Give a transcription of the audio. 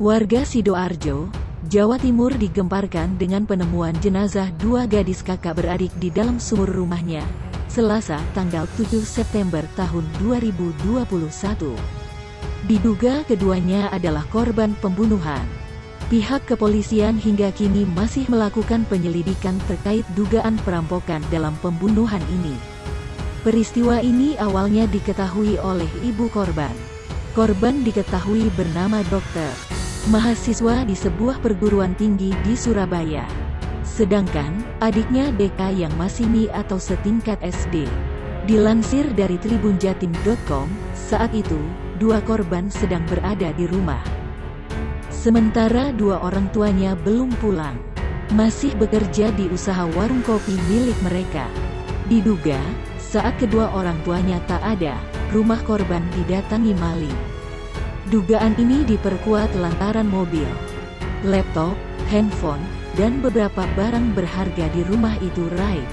Warga Sidoarjo, Jawa Timur digemparkan dengan penemuan jenazah dua gadis kakak beradik di dalam sumur rumahnya, Selasa tanggal 7 September tahun 2021. Diduga keduanya adalah korban pembunuhan. Pihak kepolisian hingga kini masih melakukan penyelidikan terkait dugaan perampokan dalam pembunuhan ini. Peristiwa ini awalnya diketahui oleh ibu korban. Korban diketahui bernama Dr. mahasiswa di sebuah perguruan tinggi di Surabaya. Sedangkan, adiknya DK yang masih atau setingkat SD. Dilansir dari tribunjatim.com, saat itu, dua korban sedang berada di rumah. Sementara dua orang tuanya belum pulang. Masih bekerja di usaha warung kopi milik mereka. Diduga, saat kedua orang tuanya tak ada, rumah korban didatangi maling. Dugaan ini diperkuat lantaran mobil, laptop, handphone, dan beberapa barang berharga di rumah itu raib.